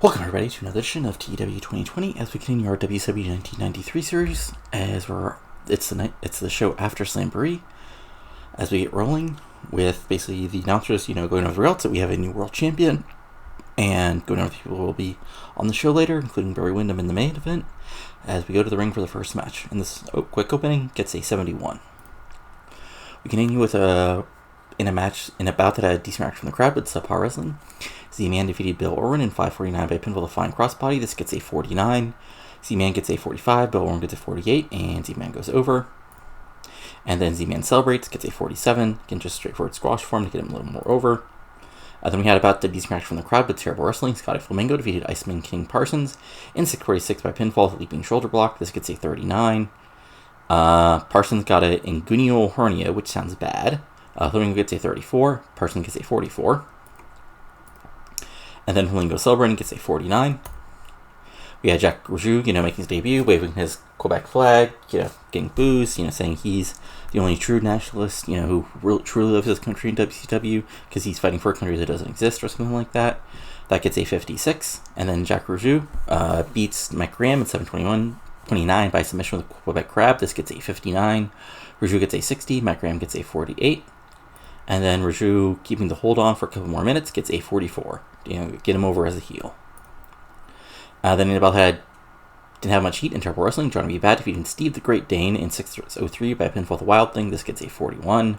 Welcome everybody to another edition of TEW 2020 as we continue our WCW 1993 series. It's the show after Slamboree as we get rolling with basically the announcers, going over the results that we have a new world champion and going over the people who will be on the show later, including Barry Windham in the main event as we go to the ring for the first match. And this quick opening gets a 71. We continue with in a bout that had a decent reaction from the crowd with subpar wrestling. Z-Man defeated Bill Orton in 5:49 by pinfall to flying crossbody. This gets a 49. Z-Man gets a 45. Bill Orton gets a 48, and Z-Man goes over. And then Z-Man celebrates, gets a 47. Again, just straightforward squash form to get him a little more over. Then we had about the decent reaction from the crowd with terrible wrestling. Scotty Flamingo defeated Iceman King Parsons in 6:46 by pinfall with leaping shoulder block. This gets a 39. Parsons got an inguinal hernia, which sounds bad. Flamingo gets a 34. Parsons gets a 44. And then Flamingo celebrating gets a 49. We had Jack Rougeau, making his debut, waving his Quebec flag, getting boos, saying he's the only true nationalist, who truly loves his country in WCW because he's fighting for a country that doesn't exist or something like that. That gets a 56. And then Jack Rougeau beats Mike Graham at 7:29 by submission with the Quebec Crab. This gets a 59. Rougeau gets a 60. Mike Graham gets a 48. And then Rougeau, keeping the hold on for a couple more minutes, gets a 44. Get him over as a heel. Then in about didn't have much heat in terrible wrestling. Johnny B. Bad defeating Steve the Great Dane in 6:03 by pinfall the Wild Thing. This gets a 41.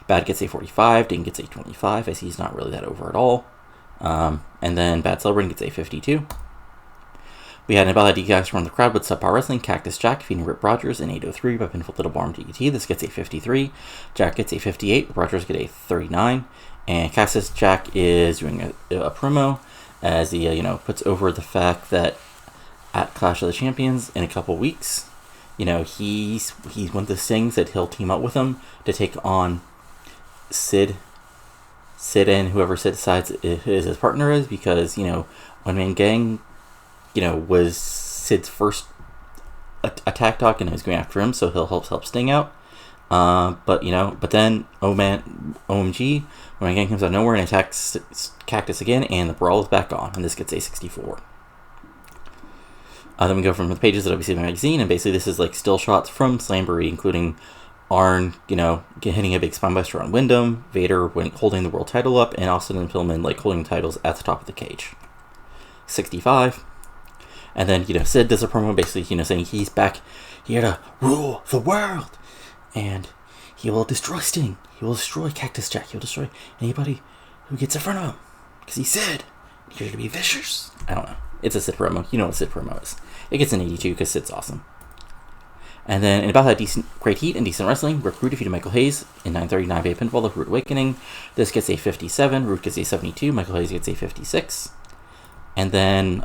Bad gets a 45. Dane gets a 25 as he's not really that over at all. And then Bad celebrating gets a 52. We had an about DX from the crowd with subpar wrestling. Cactus Jack defeating Rip Rogers in 8:03 by pinfall to the barn DDT. This gets a 53. Jack gets a 58. Rip Rogers get a 39. And Cactus Jack is doing a promo as he, puts over the fact that at Clash of the Champions in a couple weeks, he's one of those things that he'll team up with him to take on Sid and whoever Sid decides his partner is, because, One Man Gang, was Sid's first attack dog and he was going after him, so he'll help Sting out. But then OMG, when Gang comes out of nowhere and attacks Cactus again, and the brawl is back on, and this gets a 64. Then we go from the pages of WCW magazine, and basically this is like still shots from Slamboree, including Arn, hitting a big spinebuster on Windham, Vader holding the world title up, and Austin and Pillman holding the titles at the top of the cage. 65. And then, Sid does a promo basically, saying he's back here to rule the world. And he will destroy Sting. He will destroy Cactus Jack. He will destroy anybody who gets in front of him. Because he said, you're going to be vicious. I don't know. It's a Sid promo. You know what a Sid promo is. It gets an 82 because Sid's awesome. And then in about that great heat and decent wrestling, Rick Rude defeated Michael Hayes in 9:39 by pinfall, the Rude Awakening. This gets a 57. Rude gets a 72. Michael Hayes gets a 56. And then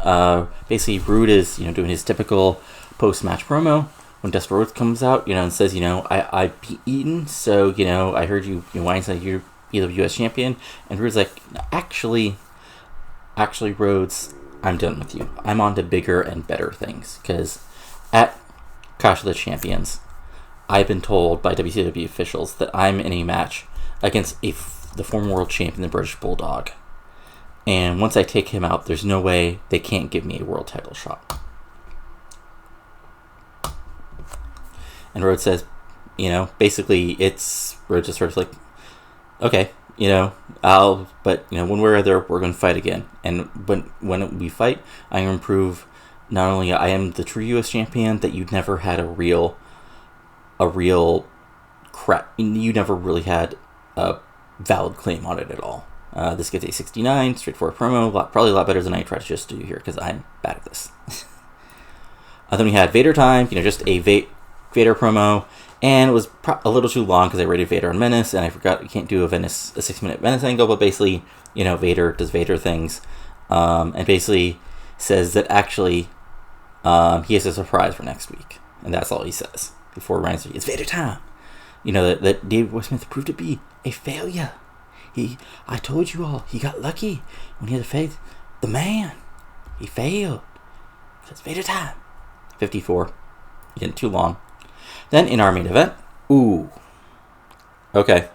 basically Rude is, doing his typical post-match promo. When Dusty Rhodes comes out, and says, I beat Eaton, so, I heard you whine that you're the U.S. champion. And Rude's like, actually, Rhodes, I'm done with you. I'm on to bigger and better things. Because at Clash of the Champions, I've been told by WCW officials that I'm in a match against the former world champion, the British Bulldog. And once I take him out, there's no way they can't give me a world title shot. And Rhodes says, basically Rhodes just sort of like, okay, when we're there, we're going to fight again. And when we fight, I'm going to prove not only I am the true U.S. champion, that you never had you never really had a valid claim on it at all. This gets a 69, straightforward promo, probably a lot better than I tried to just do here, because I'm bad at this. Then we had Vader time, just a Vader promo, and it was a little too long because I rated Vader on Menace, and I forgot you can't do a 6-minute Menace angle, but basically, Vader does Vader things, and basically says that actually he has a surprise for next week, and that's all he says before Ryan says, it's Vader time. That Dave Smith proved to be a failure. I told you all, he got lucky when he had to face the man. He failed. It's Vader time. 54. Getting too long. Then in our main event, okay.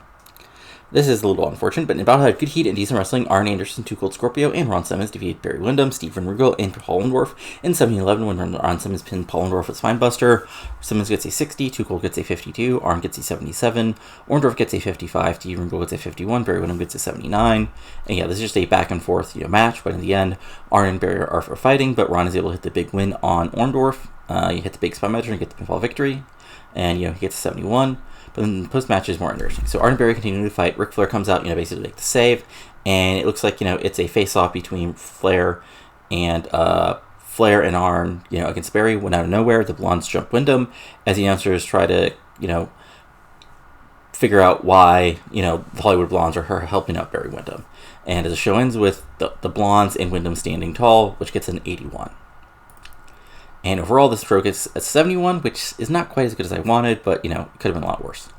This is a little unfortunate, but in about had good heat and decent wrestling, Arn Anderson, Too Cold Scorpio, and Ron Simmons defeated Barry Windham, Steven Regal, and Paul Orndorff in 1711 when Ron Simmons pinned Paul Orndorff with Spinebuster. Simmons gets a 60, Too Cold gets a 52, Arn gets a 77, Orndorff gets a 55, Steven Regal gets a 51, Barry Windham gets a 79. And yeah, this is just a back and forth match, but in the end, Arn and Barry are fighting, but Ron is able to hit the big win on Orndorff. You hit the big spine measure and get the pinfall victory, and he gets a 71. But then the post-match is more interesting. So Arn and Barry continue to fight. Ric Flair comes out, basically to make the save. And it looks like, it's a face-off between Flair and Arn, against Barry. Went out of nowhere. The Blondes jump Windham as the announcers try to, figure out why, the Hollywood Blondes are helping out Barry Windham. And as the show ends with the Blondes and Windham standing tall, which gets an 81. And overall, this stroke is a 71, which is not quite as good as I wanted, but, it could have been a lot worse.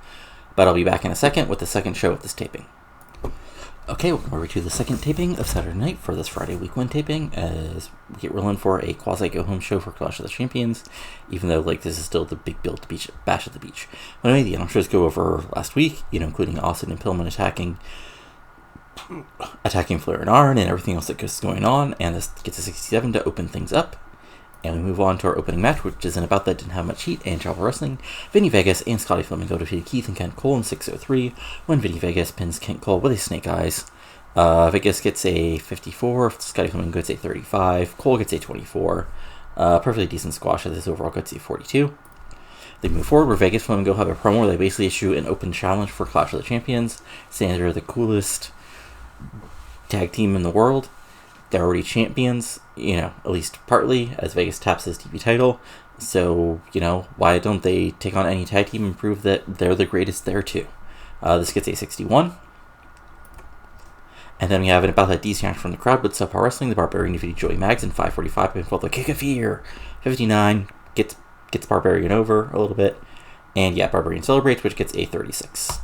But I'll be back in a second with the second show of this taping. Okay, welcome over to the second taping of Saturday night for this Friday week 1 taping, as we get rolling for a quasi-go-home show for Clash of the Champions, even though, this is still the big build to Bash at the Beach. But anyway, the announcers go over last week, including Austin and Pillman attacking Flair and Arn and everything else that goes going on, and this gets a 67 to open things up. And we move on to our opening match, which isn't about that, didn't have much heat, and Travel Wrestling. Vinny Vegas and Scotty Flamingo defeated Keith and Kent Cole in 6:03 when Vinny Vegas pins Kent Cole with a snake eyes. Vegas gets a 54, Scotty Flamingo gets a 35, Cole gets a 24. Perfectly decent squash as this overall gets a 42. They move forward where Vegas and Flamingo have a promo where they basically issue an open challenge for Clash of the Champions, saying they're the coolest tag team in the world. They're already champions, at least partly, as Vegas taps his TV title. So, why don't they take on any tag team and prove that they're the greatest there too? This gets a 61. And then we have an about that decent action from the crowd with Subpar Wrestling. The Barbarian defeated Joey Maggs in 5:45 and followed the Kick of Fear. 59 gets Barbarian over a little bit. And yeah, Barbarian celebrates, which gets a 36.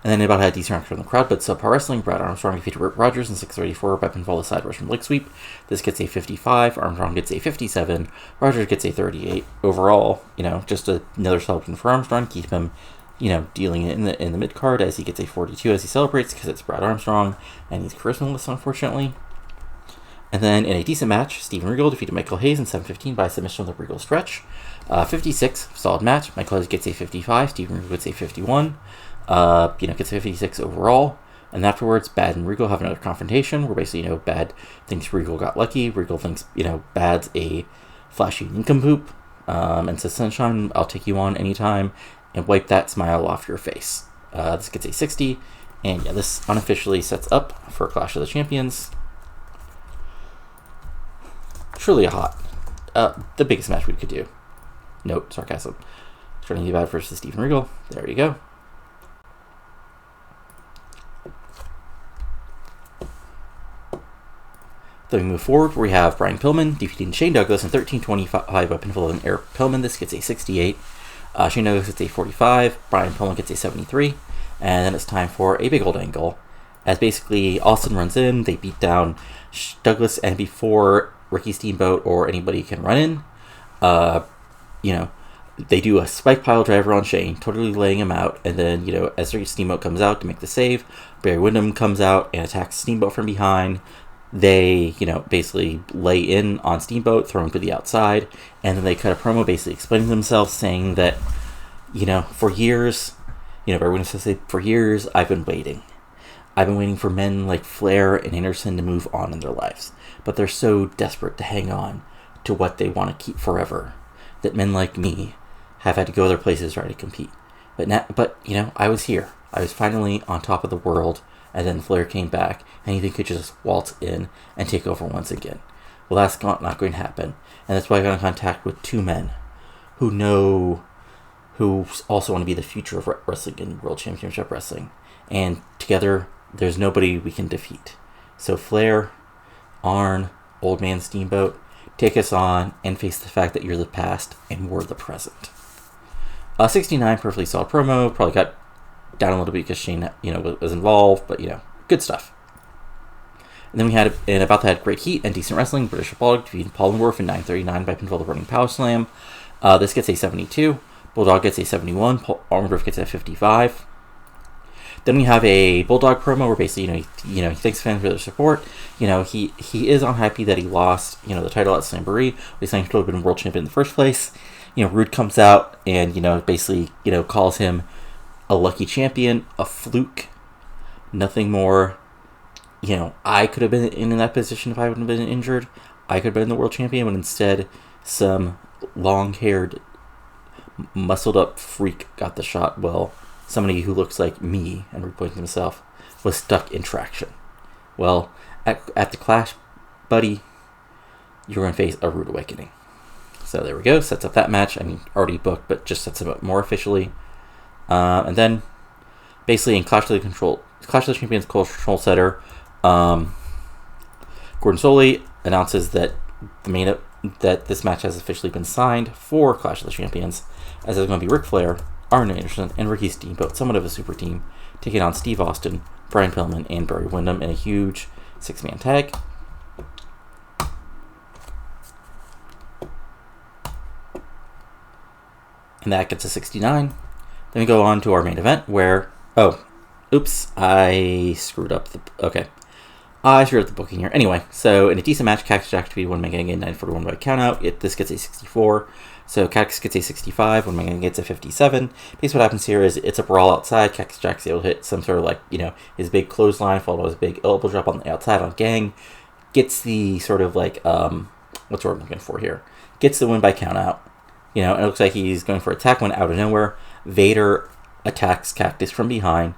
And then about had a decent action from the crowd, but Subpar Wrestling, Brad Armstrong defeated Rip Rogers in 6:34 by pinfall the side Russian leg sweep. This gets a 55, Armstrong gets a 57, Rogers gets a 38. Overall, just another celebration for Armstrong, keep him, dealing it in the mid card as he gets a 42 as he celebrates because it's Brad Armstrong and he's charismaless, unfortunately. And then in a decent match, Steven Regal defeated Michael Hayes in 7:15 by submission on the Regal stretch. 56, solid match. Michael Hayes gets a 55, Steven Regal gets a 51. Gets a 56 overall, and afterwards, Bad and Regal have another confrontation where basically, Bad thinks Regal got lucky, Regal thinks, Bad's a flashy nincompoop, and says, Sunshine, I'll take you on anytime, and wipe that smile off your face. This gets a 60, and yeah, this unofficially sets up for Clash of the Champions. Truly a hot, the biggest match we could do. Note, sarcasm. Trinity Bad versus Steven Regal, there you go. Then we move forward, where we have Brian Pillman defeating Shane Douglas in 13:25 by pinfall of Eric Pillman. This gets a 68. Shane Douglas gets a 45. Brian Pillman gets a 73. And then it's time for a big old angle. As basically Austin runs in, they beat down Douglas, and before Ricky Steamboat or anybody can run in, they do a spike pile driver on Shane, totally laying him out. And then, as Ricky Steamboat comes out to make the save, Barry Windham comes out and attacks Steamboat from behind. They, basically lay in on Steamboat, throw him to the outside, and then they cut a promo basically explaining themselves, saying that, for years, Barry Windham says, for years, I've been waiting. I've been waiting for men like Flair and Anderson to move on in their lives, but they're so desperate to hang on to what they want to keep forever that men like me have had to go other places to try to compete. But I was here. I was finally on top of the world. And then Flair came back, and he could just waltz in and take over once again. Well, that's not going to happen. And that's why I got in contact with two men who also want to be the future of wrestling and World Championship Wrestling. And together, there's nobody we can defeat. So Flair, Arn, Old Man Steamboat, take us on and face the fact that you're the past and we're the present. 69, perfectly solid promo. Probably got down a little bit because Shane, was involved, but, good stuff. And then we had, about that, great heat and decent wrestling. British Bulldog defeating Paul Orndorff in 9:39 by pinfall the running power slam. This gets a 72. Bulldog gets a 71. Orndorff gets a 55. Then we have a Bulldog promo where basically, he thanks fans for their support. He is unhappy that he lost, the title at Slamboree. He's saying he should have been world champion in the first place. Rude comes out and, basically, calls him a lucky champion, a fluke, nothing more. I could have been in that position if I wouldn't have been injured. I could have been the world champion, but instead, some long-haired, muscled-up freak got the shot. Well, somebody who looks like me, and Rick pointing himself, was stuck in traction. Well, at the Clash, buddy, you're going to face a rude awakening. So there we go. Sets up that match. Already booked, but just sets him up more officially. And then, basically, in Clash of the Champions control setter, Gordon Solie announces that that this match has officially been signed for Clash of the Champions, as it's going to be Ric Flair, Arn Anderson, and Ricky Steamboat, somewhat of a super team, taking on Steve Austin, Brian Pillman, and Barry Windham in a huge 6-man tag. And that gets a 69. Then we go on to our main event where... I screwed up I screwed up the booking here. Anyway, so in a decent match, Cactus Jack to be one man getting a 941 by countout. This gets a 64. So Cactus gets a 65. One man gets a 57. Basically, what happens here is it's a brawl outside. Cactus Jack's able to hit some sort of his big clothesline, followed by his big elbow drop on the outside on Gang. Gets the sort of what's what I'm looking for here? Gets the win by countout. It looks like he's going for attack when out of nowhere. Vader attacks Cactus from behind.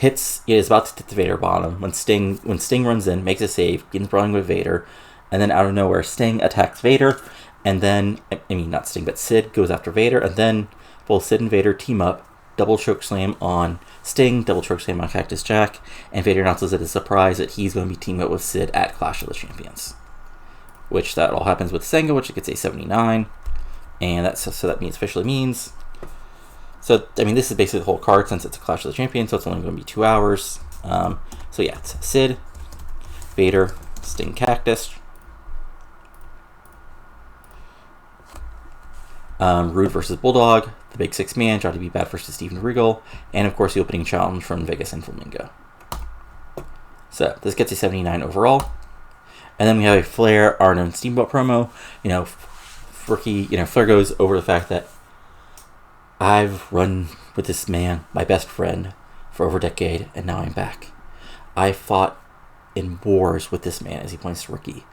Is about to hit the Vader bottom when Sting runs in, makes a save, begins brawling with Vader, and then out of nowhere Sting attacks Vader, and then not Sting but Sid goes after Vader, and then both Sid and Vader team up, double choke slam on Sting, double choke slam on Cactus Jack, and Vader announces it as a surprise that he's going to be teaming up with Sid at Clash of the Champions, which that all happens with Senga, which gets a 79, and that officially means. So, this is basically the whole card since it's a Clash of the Champions, so it's only going to be 2 hours. It's Sid, Vader, Sting, Cactus, Rude versus Bulldog, the big 6-man, Johnny B. Bad versus Steven Regal, and of course the opening challenge from Vegas and Flamingo. So, this gets a 79 overall. And then we have a Flair, Arn, and Steamboat promo. Flair goes over the fact that I've run with this man, my best friend, for over a decade, and now I'm back. I fought in wars with this man, as he points to Ricky.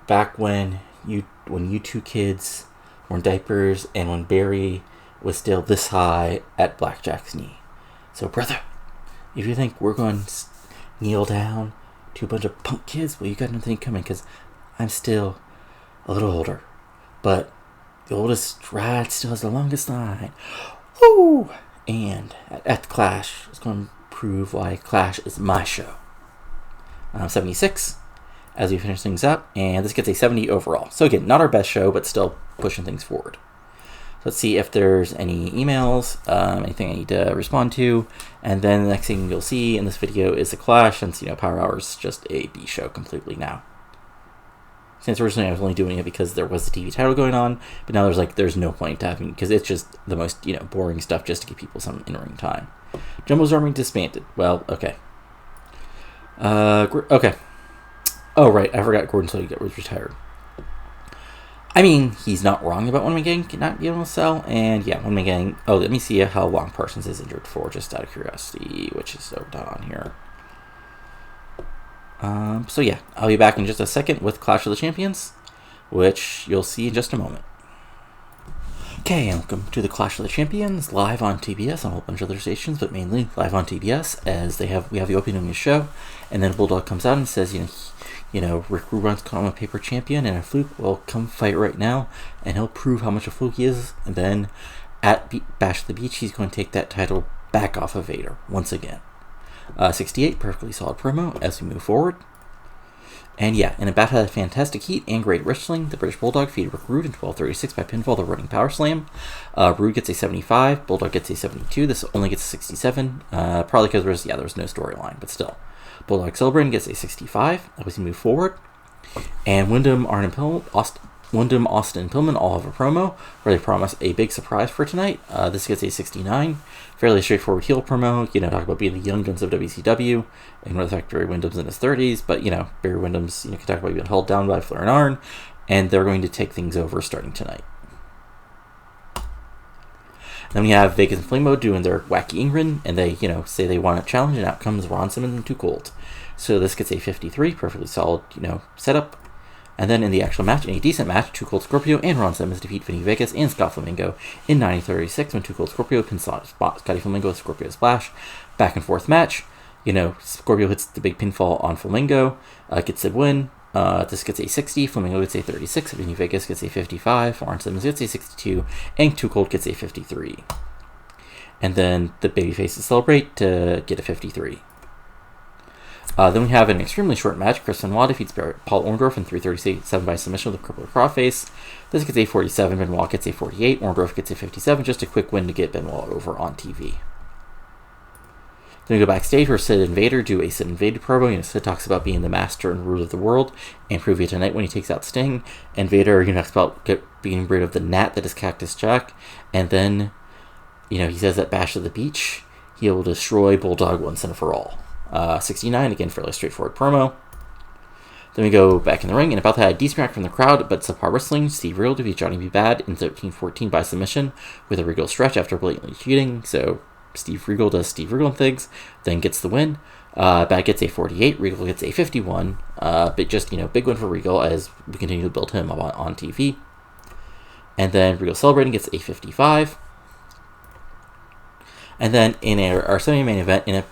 Back when you two kids were in diapers, and when Barry was still this high at Blackjack's knee. So, brother, if you think we're going to kneel down to a bunch of punk kids, well, you got nothing coming, because I'm still a little older, but the oldest ride still has the longest line. Woo! And at the Clash, it's going to prove why Clash is my show. 76, as we finish things up, and this gets a 70 overall. So again, not our best show, but still pushing things forward. So let's see if there's any emails, anything I need to respond to, and then the next thing you'll see in this video is the Clash, since Power Hour is just a B show completely now. Since originally I was only doing it because there was the TV title going on, but now there's no point to having, because it's just the most boring stuff just to give people some in-ring time. Jumbo's Army disbanded. Well, okay. Okay. Oh right, I forgot Gordon Solie was retired. He's not wrong about One Man Gang not being able to sell, and yeah, One Man Gang. Oh, let me see how long Parsons is injured for, just out of curiosity, which is over on here. So yeah, I'll be back in just a second with Clash of the Champions, which you'll see in just a moment. Okay, welcome to the Clash of the Champions, live on TBS, on a whole bunch of other stations, but mainly live on TBS, as we have the opening of the show, and then Bulldog comes out and says, Rick Rubin's calling him a paper champion and a fluke. Well, come fight right now, and he'll prove how much a fluke he is, and then at Bash at the Beach, he's going to take that title back off of Vader once again. 68, perfectly solid promo as we move forward. And yeah, in a battle had fantastic heat and great wrestling, the British Bulldog defeated Rick Rude in 12:36 by pinfall, the running power slam. Rude gets a 75, Bulldog gets a 72, this only gets a 67, probably because there was no storyline, but still. Bulldog celebrating gets a 65 as we move forward. And Windham, Arn, and Windham, Austin, and Pillman all have a promo where they promise a big surprise for tonight. This gets a 69. Fairly straightforward heel promo. Talk about being the young guns of WCW. Ignore the fact Barry Windham's in his 30s, but, Barry Windham's, can talk about being held down by Flair and Arn, and they're going to take things over starting tonight. Then we have Vegas and Flambeau doing their wacky Ingrid, and they, say they want a challenge, and out comes Ron Simmons and Too Cold. So this gets a 53, perfectly solid, setup. And then in the actual match, in a decent match, Too Cold Scorpio and Ron Simmons defeat Vinny Vegas and Scott Flamingo in 1936 when Too Cold Scorpio pins Scotty Flamingo with Scorpio Splash. Back and forth match. Scorpio hits the big pinfall on Flamingo, gets the win. This gets a 60, Flamingo gets a 36, Vinny Vegas gets a 55, Arn Simmons gets a 62, and Too Cold gets a 53. And then the babyfaces celebrate to get a 53. Then we have an extremely short match. Chris Benoit defeats Paul Orndorff in 337 by submission with a crippler crossface. This gets a 47, Benoit gets a 48, Orndorff gets a 57, just a quick win to get Benoit over on TV. Then we go backstage where Sid and Vader do a Sid and Vader promo. Sid talks about being the master and ruler of the world and prove it tonight when he takes out Sting. And Vader, talks about being rid of the gnat that is Cactus Jack. And then, he says at Bash of the Beach, he will destroy Bulldog once and for all. 69, again, fairly straightforward promo. Then we go back in the ring, and about that, a decent reaction from the crowd, but subpar wrestling. Steve Regal defeats Johnny B. Bad in 13-14 by submission with a Regal stretch after blatantly cheating. So Steve Regal does Steve Regal things, then gets the win. Bad gets a 48, Regal gets a 51. But just, big win for Regal as we continue to build him up on TV. And then Regal celebrating gets a 55. And then in our semi-main event, in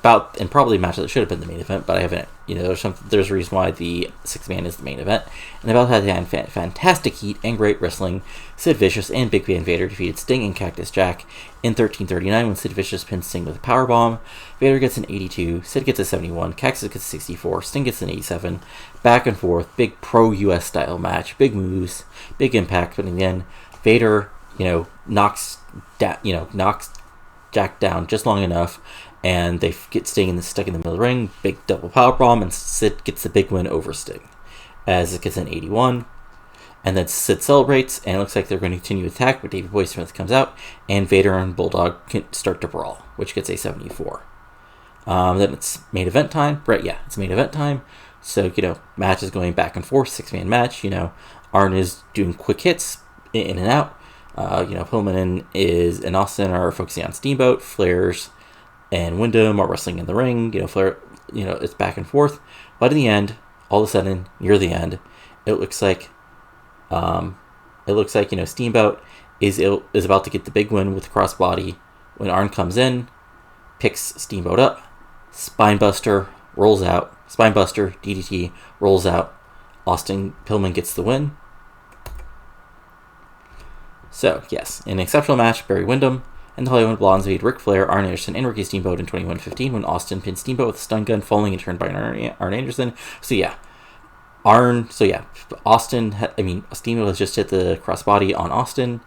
probably a match that should have been the main event, but I haven't, there's a reason why the 6-man is the main event. And about that, they had fantastic heat and great wrestling. Sid Vicious and Big Van Vader defeated Sting and Cactus Jack in 1339 when Sid Vicious pins Sting with a powerbomb. Vader gets an 82, Sid gets a 71, Cactus gets a 64, Sting gets an 87. Back and forth, big pro-US style match, big moves, big impact, but in the end, Vader, knocks Jack down just long enough, and they get Sting stuck in the middle of the ring. Big double powerbomb, and Sid gets the big win over Sting, as it gets an 81. And then Sid celebrates, and it looks like they're going to continue to attack, but Davey Boy Smith comes out, and Vader and Bulldog can start to brawl, which gets a 74. Then it's main event time. Right, yeah, it's main event time. So, match is going back and forth, 6-man match. Arn is doing quick hits in and out. Pillman and Austin are focusing on Steamboat. Flair's and Windham are wrestling in the ring. Flair, it's back and forth. But in the end, all of a sudden, near the end, it looks like Steamboat is about to get the big win with the crossbody when Arn comes in, picks Steamboat up, spinebuster, rolls out, spinebuster, DDT, rolls out. Austin Pillman gets the win. So, yes, in an exceptional match, Barry Windham and the Hollywood Blondes beat Ric Flair, Arn Anderson, and Ricky Steamboat in 21-15 when Austin pinned Steamboat with a stun gun, falling and turned by Arn Anderson. Steamboat has just hit the crossbody on Austin.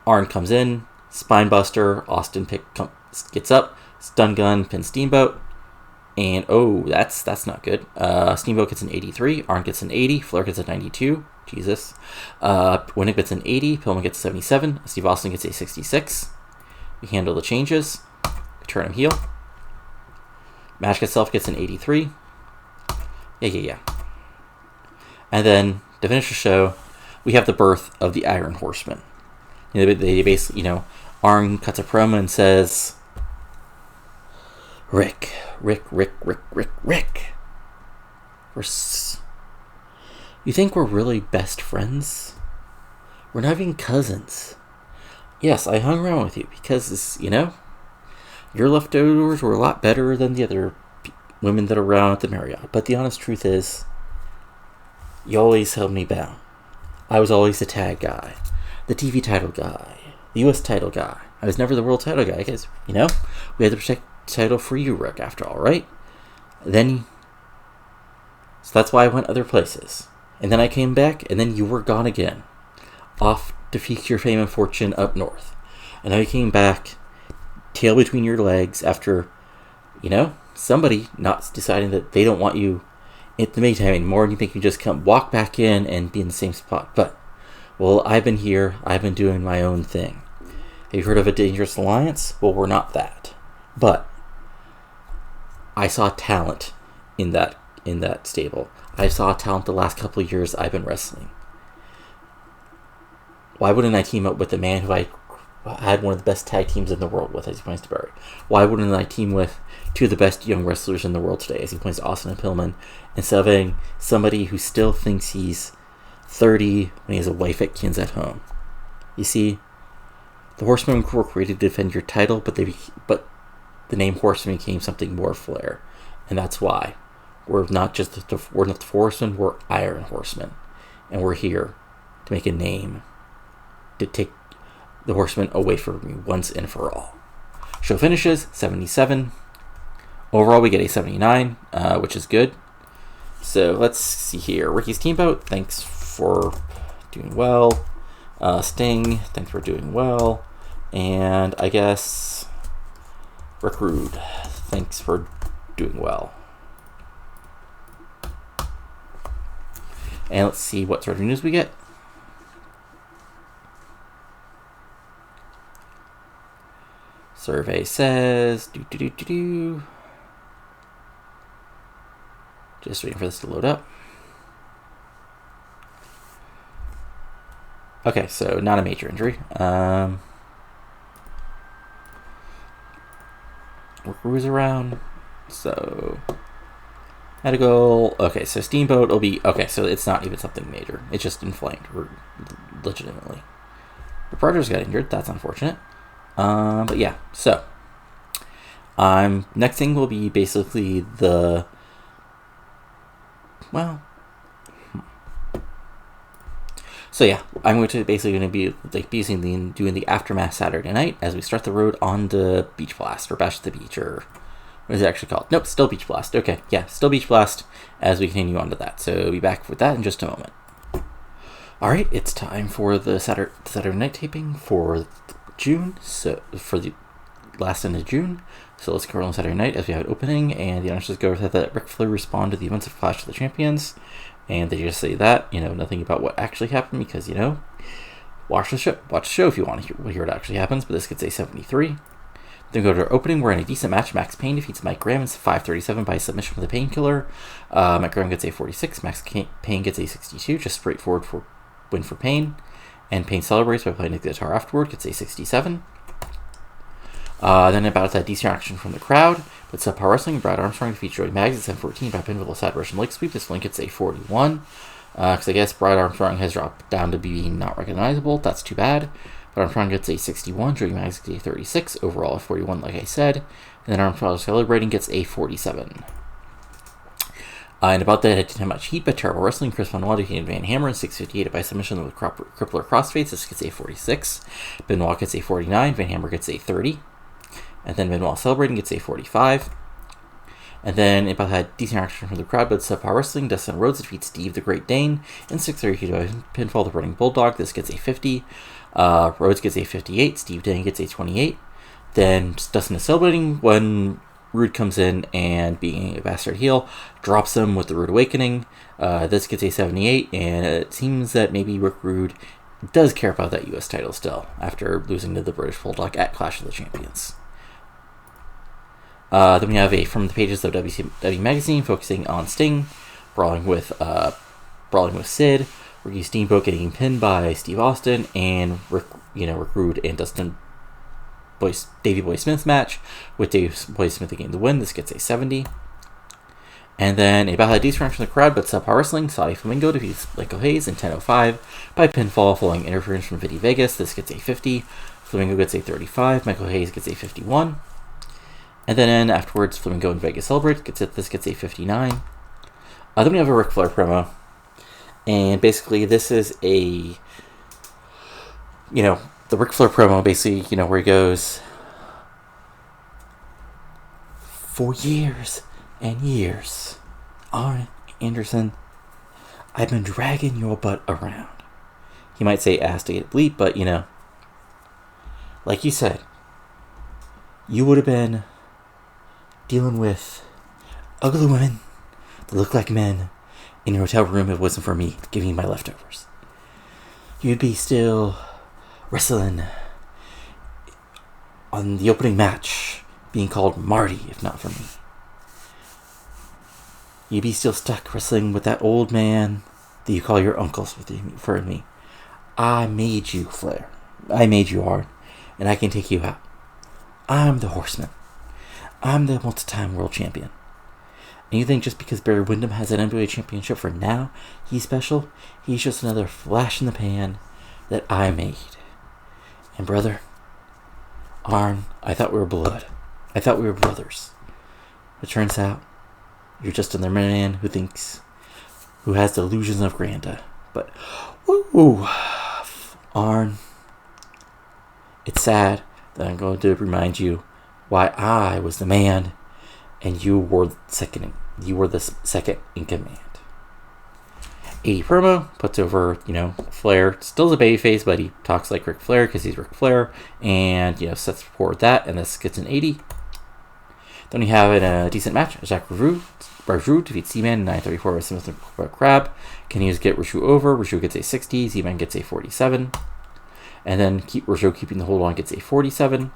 Arn comes in, spinebuster, Austin gets up, stun gun, pins Steamboat, and that's not good. Steamboat gets an 83, Arn gets an 80, Flair gets a 92. Jesus. Winnick gets an 80, Pillman gets a 77, Steve Austin gets a 66. We handle the changes. We turn him heel. Match itself gets an 83. Yeah. And then, to finish the show, we have the birth of the Iron Horseman. They basically, Arn cuts a promo and says, Rick. You think we're really best friends? We're not even cousins. Yes, I hung around with you because, your leftovers were a lot better than the other women that are around at the Marriott. But the honest truth is, you always held me bound. I was always the tag guy, the TV title guy, the US title guy. I was never the world title guy because, we had to protect the title for you, Rick, after all, right? So that's why I went other places. And then I came back, and then you were gone again. Off to seek your fame and fortune up north. And now you came back, tail between your legs, after, somebody not deciding that they don't want you at the Maytime anymore, and you think you just walk back in and be in the same spot. But, well, I've been here. I've been doing my own thing. Have you heard of a Dangerous Alliance? Well, we're not that. But I saw talent in that stable. I saw talent the last couple of years I've been wrestling. Why wouldn't I team up with the man who I had one of the best tag teams in the world with, as he points to Barry? Why wouldn't I team with two of the best young wrestlers in the world today, as he points to Austin and Pillman, instead of having somebody who still thinks he's 30 when he has a wife at kids at home? You see, the Horsemen were created to defend your title, but the name Horseman became something more Flair, and that's why we're not the Horsemen, we're Iron Horsemen, and we're here to make a name, to take the Horsemen away from me once and for all. Show finishes 77. Overall, we get a 79, which is good. So let's see here. Ricky Steamboat, thanks for doing well. Sting, thanks for doing well. And I guess Rick Rude, thanks for doing well. And let's see what sort of news we get. Survey says, just waiting for this to load up. Okay, so not a major injury. Workers around, so medical. Okay, so Steamboat will be okay. So it's not even something major. It's just inflamed, legitimately. The Predators got injured. That's unfortunate. But yeah, so next thing will be basically So yeah, I'm going to be doing the aftermath Saturday night as we start the road on the Beach Blast or Bash at the Beach, or what is it actually called? Nope, still Beach Blast. Okay, yeah, still Beach Blast as we continue on to that. So we'll be back with that in just a moment. All right, it's time for the Saturday night taping for June. So for the last end of June. So let's go on Saturday night as we have an opening, and the announcers go with that Ric Flair respond to the events of Clash of the Champions. And they just say that, nothing about what actually happened because, watch the show if you want to hear what actually happens, but this gets a 73. Then go to our opening. We're in a decent match. Max Payne defeats Mike Graham in 5:37 by submission from the Painkiller. Mike Graham gets a 46. Max Payne gets a 62. Just straightforward win for Payne. And Payne celebrates by playing the guitar afterward. Gets a 67. Then about that decent action from the crowd. But Subpar Wrestling, Brad Armstrong defeats Joey Maggs at 10-14 by pinfall Satur Russian leg sweep. This link gets a 41. Because I guess Brad Armstrong has dropped down to being not recognizable. That's too bad. But Armstrong gets a 61. Joey Maggs gets a 36. Overall a 41, like I said. And then Armstrong celebrating gets a 47. And about that, it didn't have much heat, but Terrible Wrestling, Chris Benoit defeated Van Hammer in 6:58 by submission with Crippler Crossface. This gets a 46. Benoit gets a 49. Van Hammer gets a 30. And then Benoit celebrating gets a 45. And then Impact had decent action from the crowd, but Subpar Wrestling, Dustin Rhodes defeats Steve the Great Dane in 6:32 by pinfall the Running Bulldog. This gets a 50. Rhodes gets a 58. Steve Dane gets a 28. Then Dustin is celebrating when Rude comes in and, being a bastard heel, drops him with the Rude Awakening. This gets a 78, and it seems that maybe Rick Rude does care about that U.S. title still after losing to the British Bulldog at Clash of the Champions. Then we have from the pages of WCW magazine focusing on Sting, brawling with Sid, Ricky Steamboat getting pinned by Steve Austin, and Rick Rude and Davey Boy Smith's match with Davey Boy Smith getting the win. This gets a 70. And then a battle had decent from the crowd, but Subpar Wrestling, Saudi Flamingo defeats Michael Hayes in 10:05 by pinfall following interference from Vinny Vegas. This gets a 50. Flamingo gets a 35. Michael Hayes gets a 51. And then afterwards, Flamingo and Vegas celebrate. This gets a 59. Then we have a Ric Flair promo. And basically, this is the Ric Flair promo, basically, where he goes, "For years and years, Arn Anderson, I've been dragging your butt around." He might say ass to get bleep, but, like you said, you would have been dealing with ugly women, that look like men in your hotel room if it wasn't for me giving you my leftovers. You'd be still wrestling on the opening match, being called Marty if not for me. You'd be still stuck wrestling with that old man that you call your uncles for me. I made you, Flair. I made you, Arn, and I can take you out. I'm the Horseman. I'm the multi-time world champion. And you think just because Barry Windham has an NWA championship for now, he's special? He's just another flash in the pan that I made. And brother, Arn, I thought we were blood. I thought we were brothers. It turns out, you're just another man who has delusions of grandeur. But, woo, Arn, it's sad that I'm going to remind you why I was the man and you were the second in command. 80 promo, puts over, Flair. Still a babyface, but he talks like Ric Flair because he's Ric Flair. And, sets forward that, and this gets an 80. Then we have a decent match. Jacques Rougeau defeats Z-Man in 9:34 with Smith and Crab. Continues to get Rougeau over. Rougeau gets a 60. Z-Man gets a 47. And then Rougeau keeping the hold on gets a 47.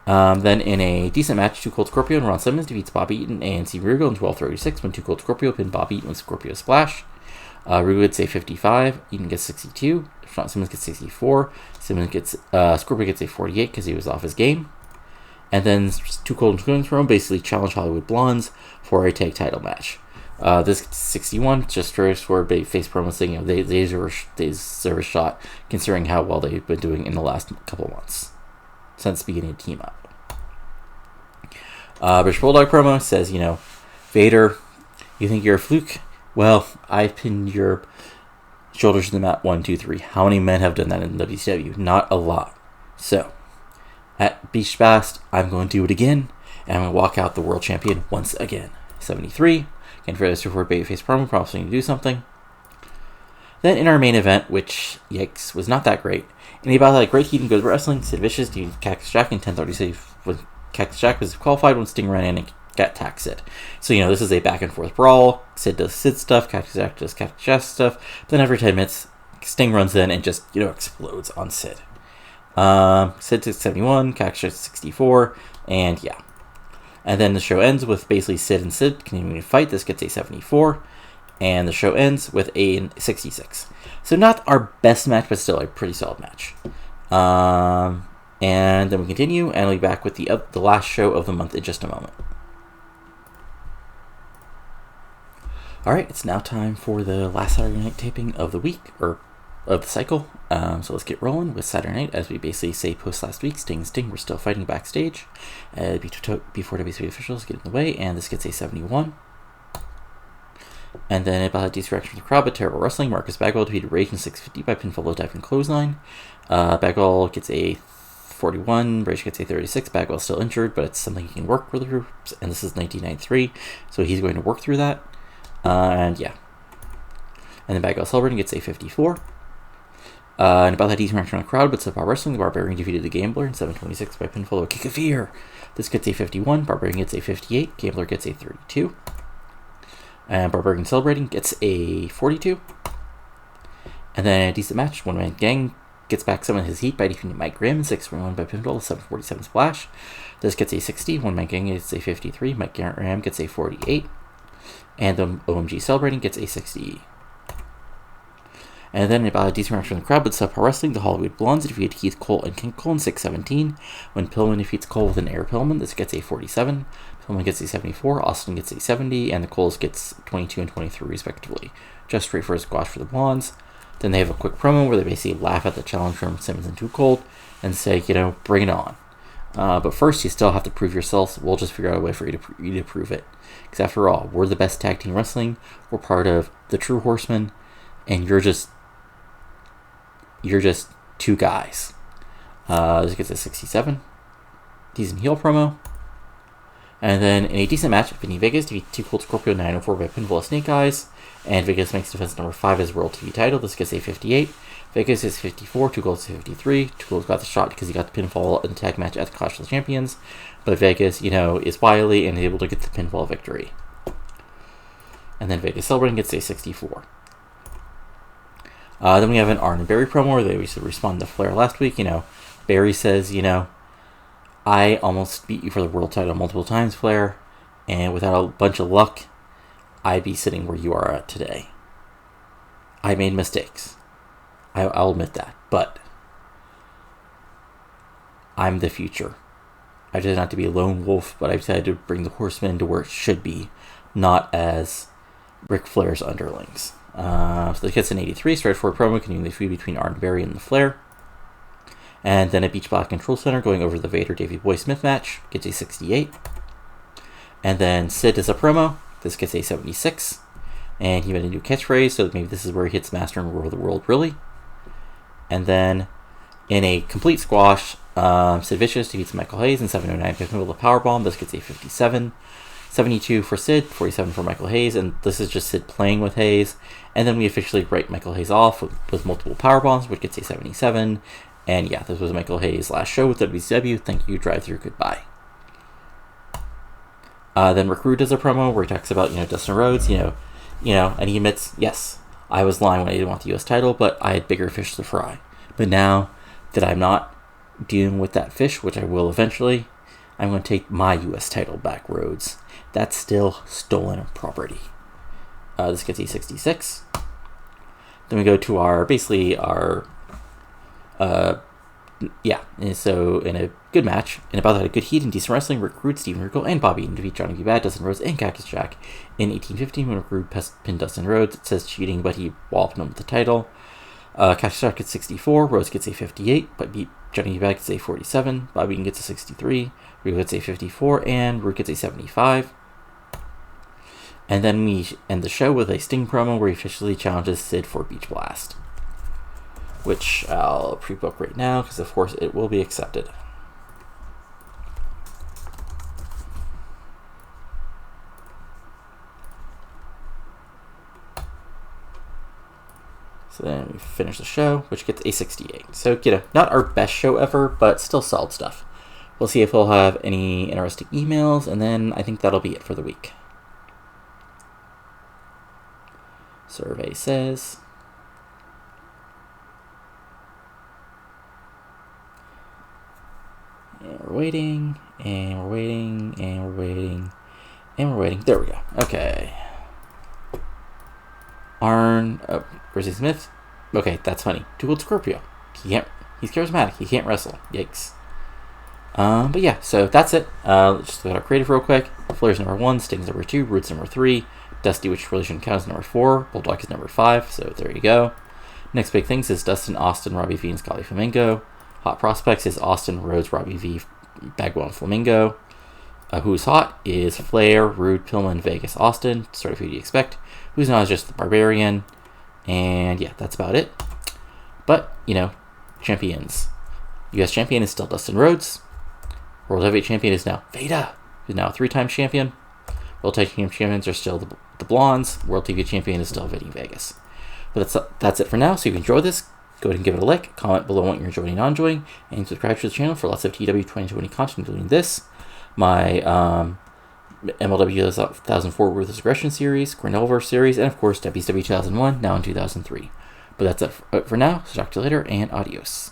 Then in a decent match, Too Cold Scorpio and Ron Simmons defeats Bob Eaton and Steven Regal in 12:36 when Too Cold Scorpio pinned Bob Eaton with Scorpio Splash. Regal gets a 55. Eaton gets 62. Ron Simmons gets 64. Scorpio gets a 48 because he was off his game. And then Too Cold and Twins from basically challenge Hollywood Blondes for a tag title match. This gets 61, just for a face promo saying they deserve a shot considering how well they've been doing in the last couple of months since beginning to team up. British Bulldog promo says, Vader, you think you're a fluke? Well, I pinned your shoulders to the mat 1, 2, 3. How many men have done that in WCW? Not a lot. So, at Beach Fast, I'm going to do it again, and I'm going to walk out the world champion once again. 73. Again, for this report, babyface promo, promising to do something. Then in our main event, which, yikes, was not that great, and about that great heat and good wrestling, Sid Vicious defeated Cactus Jack in 10:36 when Cactus Jack was qualified when Sting ran in and attacked Sid. So, this is a back and forth brawl. Sid does Sid stuff, Cactus Jack does Cactus Jack stuff. Then every 10 minutes, Sting runs in and just, explodes on Sid. Sid to 71, Cactus Jack 64, and yeah. And then the show ends with basically Sid and Sid continuing to fight. This gets a 74. And the show ends with a 66. So not our best match, but still a pretty solid match. And then we continue, and we'll be back with the last show of the month in just a moment. Alright, it's now time for the last Saturday night taping of the week, or of the cycle. So let's get rolling with Saturday night. As we basically say post last week, Sting we're still fighting backstage before WCW officials get in the way, and this gets a 71. And then about a decent reaction from the crowd, but terrible wrestling. Marcus Bagwell defeated Rage in 650 by pinfall, low dive, and clothesline. Bagwell gets a 41, Rage gets a 36. Bagwell's still injured, but it's something he can work through, and this is 1993, so he's going to work through that. And yeah. And then Bagwell celebrating gets a 54. And about that decent reaction from the crowd, but subpar wrestling. The Barbarian defeated the Gambler in 726 by pinfall, low kick of fear. This gets a 51. Barbarian gets a 58. Gambler gets a 32. And Barbarian celebrating gets a 42. And then a decent match. One Man Gang gets back some of his heat by defeating Mike Graham in 6-1 by pinfall, 747 splash. This gets a 60. One Man Gang gets a 53. Mike Graham gets a 48. And the OMG celebrating gets a 60. And then about a decent reaction from the crowd, but subpar wrestling. The Hollywood Blondes defeated Keith Cole and King Cole in 6-17. When Pillman defeats Cole with an air Pillman, this gets a 47. Pillman gets a 74. Austin gets a 70. And the Coles gets 22 and 23 respectively. Just straight for a squash for the Blondes. Then they have a quick promo where they basically laugh at the challenge from Simmons and Too Cold and say, bring it on. But first, you still have to prove yourselves. We'll just figure out a way for you to prove it. Because after all, we're the best tag team wrestling. We're part of the True Horsemen. And you're just two guys. This gets a 67. Decent heel promo. And then in a decent match, Vinny Vegas defeats Too Cold Scorpio 904 by pinfall of Snake Eyes. And Vegas makes defense number 5 as World TV title. This gets a 58. Vegas is 54. Too Cold is 53. Too Cold got the shot because he got the pinfall in the tag match at the Clash of the Champions. But Vegas, is wily and is able to get the pinfall victory. And then Vegas Celebrating gets a 64. Then we have an Arn and Barry promo where they respond to Flair last week. Barry says, I almost beat you for the world title multiple times, Flair, and without a bunch of luck, I'd be sitting where you are at today. I made mistakes. I'll admit that, but I'm the future. I decided not to be a lone wolf, but I decided to bring the Horsemen to where it should be, not as Ric Flair's underlings. So this gets an 83, straightforward promo, continuing the feud between Arn, Barry, and the Flair. And then a Beach Black Control Center going over the Vader Davey Boy Smith match, gets a 68. And then Sid does a promo, this gets a 76. And he made a new catchphrase, so maybe this is where he hits Master and Rule of the World, really. And then, in a complete squash, Sid Vicious defeats Michael Hayes in 7:09 with a powerbomb. This gets a 57. 72 for Sid, 47 for Michael Hayes, and this is just Sid playing with Hayes. And then we officially write Michael Hayes off with multiple powerbombs, which gets a 77. And yeah, this was Michael Hayes' last show with WCW. Thank you, drive-through, goodbye. Then Rick Rude does a promo where he talks about, Dustin Rhodes, and he admits, yes, I was lying when I didn't want the U.S. title, but I had bigger fish to fry. But now that I'm not dealing with that fish, which I will eventually, I'm going to take my U.S. title back, Rhodes. That's still stolen property. This gets a 66. Then we go to so in a good match, and about that, a good heat and decent wrestling, Rick Rude, Steven Regal, and Bobby Eaton defeat Johnny B. Bad, Dustin Rhodes, and Cactus Jack in 1815 when Rick Rude pinned Dustin Rhodes. It says cheating, but he walloped him with the title. Cactus Jack gets 64, Rhodes gets a 58, but Johnny B. Bad gets a 47, Bobby Eaton gets a 63, Regal gets a 54, and Rude gets a 75. And then we end the show with a Sting promo where he officially challenges Sid for Beach Blast, which I'll pre-book right now because, of course, it will be accepted. So then we finish the show, which gets a 68. So, not our best show ever, but still solid stuff. We'll see if we'll have any interesting emails, and then I think that'll be it for the week. Survey says, and we're waiting, and we're waiting, and we're waiting, and we're waiting. There we go. Okay. Arn, Brizzy Smith. Okay, that's funny. Too old Scorpio. He's charismatic. He can't wrestle. Yikes. But yeah, so that's it. Just look at our creative real quick. Flair's number 1, Sting's number 2, Rude's number 3, Dusty, which really shouldn't count, is number 4, Bulldog is number 5, so there you go. Next big things is Dustin, Austin, Robbie V, and Scotty Flamingo. Hot prospects is Austin, Rhodes, Robbie V, Bagwell, and Flamingo. Who's hot is Flair, Rude, Pillman, Vegas, Austin. Sort of who do you expect. Who's not is just the Barbarian. And yeah, that's about it. But, champions. U.S. champion is still Dustin Rhodes. World Heavyweight champion is now Vader, who's now a 3-time champion. World Tag Team champions are still the Blondes. World TV champion is still Vinny Vegas. But that's it for now. So if you enjoyed this, go ahead and give it a like, comment below what you're enjoying and not enjoying, and subscribe to the channel for lots of TEW 2020 content, including this, my MLW 2004 Ruthless Aggression series, Grindelverse series, and of course WCW 2001, now in 2003. But that's it for now. So talk to you later, and adios.